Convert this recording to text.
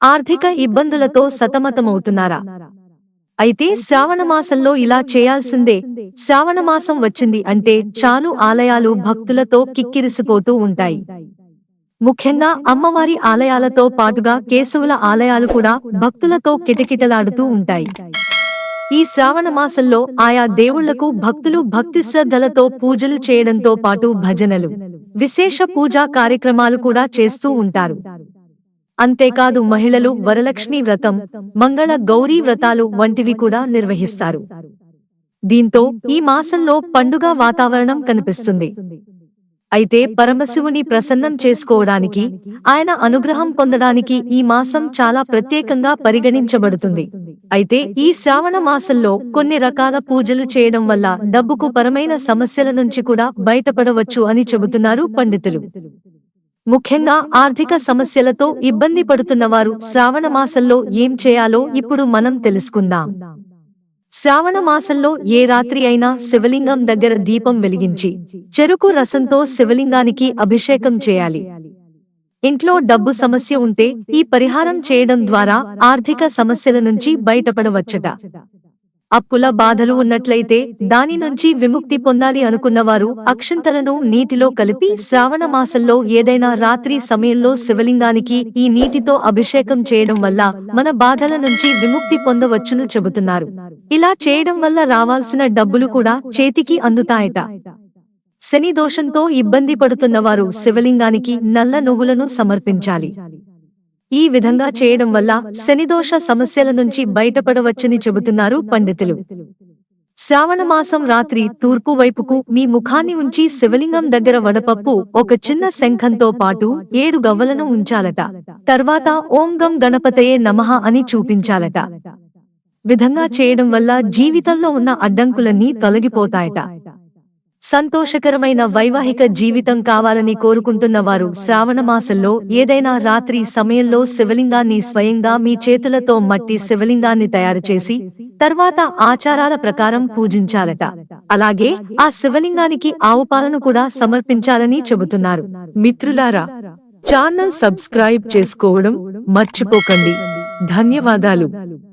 ఆర్థిక ఇబ్బందులతో సతమతమవుతున్నారా? అయితే శ్రావణమాసంలో ఇలా చేయాల్సిందే. శ్రావణమాసం వచ్చింది అంటే చాలు ఆలయాలు భక్తులతో కిక్కిరిసిపోతూ ఉంటాయి. ముఖ్యంగా అమ్మవారి ఆలయాలతో పాటుగా కేశవుల ఆలయాలు కూడా భక్తులతో కిటకిటలాడుతూ ఉంటాయి. ఈ శ్రావణమాసంలో ఆయా దేవుళ్లకు భక్తులు భక్తి శ్రద్ధలతో పూజలు చేయడంతో పాటు భజనలు, విశేష పూజా కార్యక్రమాలు కూడా చేస్తూ ఉంటారు. అంతేకాదు మహిళలు వరలక్ష్మీ వ్రతం, మంగళ గౌరీ వ్రతాలు వంటివి కూడా నిర్వహిస్తారు. దీంతో ఈ మాసంలో పండుగ వాతావరణం కనిపిస్తుంది. అయితే పరమశివుని ప్రసన్నం చేసుకోవడానికి, ఆయన అనుగ్రహం పొందడానికి ఈ మాసం చాలా ప్రత్యేకంగా పరిగణించబడుతుంది. అయితే ఈ శ్రావణ మాసంలో కొన్ని రకాల పూజలు చేయడం వల్ల డబ్బుకు పరమైన సమస్యల నుంచి కూడా బయటపడవచ్చు అని చెబుతున్నారు పండితులు. ముఖ్యంగా ఆర్థిక సమస్యలతో ఇబ్బంది పడుతున్నవారు శ్రావణ మాసంలో ఏం చేయాలో ఇప్పుడు మనం తెలుసుకుందాం. శ్రావణ మాసంలో ఏ రాత్రి అయినా శివలింగం దగ్గర దీపం వెలిగించి చెరుకు రసంతో శివలింగానికి అభిషేకం చేయాలి. ఇంట్లో డబ్బు సమస్య ఉంటే ఈ పరిహారం చేయడం ద్వారా ఆర్థిక సమస్యల నుంచి బయటపడవచ్చట. అప్పుల బాధలు ఉన్నట్లయితే దాని నుంచి విముక్తి పొందాలి అనుకున్నవారు అక్షింతలను నీటిలో కలిపి శ్రావణ మాసంలో ఏదైనా రాత్రి సమయంలో శివలింగానికి ఈ నీటితో అభిషేకం చేయడం వల్ల మన బాధల నుంచి విముక్తి పొందవచ్చును చెబుతున్నారు. ఇలా చేయడం వల్ల రావాల్సిన డబ్బులు కూడా చేతికి అందుతాయట. శని దోషంతో ఇబ్బంది పడుతున్నవారు శివలింగానికి నల్ల నువ్వులను సమర్పించాలి. ఈ విధంగా చేయడం వల్ల శనిదోష సమస్యల నుంచి బయటపడవచ్చని చెబుతున్నారు పండితులు. శ్రావణమాసం రాత్రి తూర్పు వైపుకు మీ ముఖాన్ని ఉంచి శివలింగం దగ్గర వడపప్పు, ఒక చిన్న శంఖంతో పాటు 7 గవ్వలను ఉంచాలట. తర్వాత ఓం గం గణపతయే నమః అని చూపించాలట. విధంగా చేయడం వల్ల జీవితంలో ఉన్న అడ్డంకులన్నీ తొలగిపోతాయట. సంతోషకరమైన వైవాహిక జీవితం కావాలని కోరుకుంటున్న వారు శ్రావణమాసంలో ఏదైనా రాత్రి సమయంలో శివలింగాన్ని స్వయంగా మీ చేతులతో మట్టి శివలింగాన్ని తయారు చేసి తర్వాత ఆచారాల ప్రకారం పూజించాలట. అలాగే ఆ శివలింగానికి ఆవు పాలను కూడా సమర్పించాలని చెబుతున్నారు. మిత్రులారా, ఛానల్ సబ్స్క్రైబ్ చేసుకోవడం మర్చిపోకండి. ధన్యవాదాలు.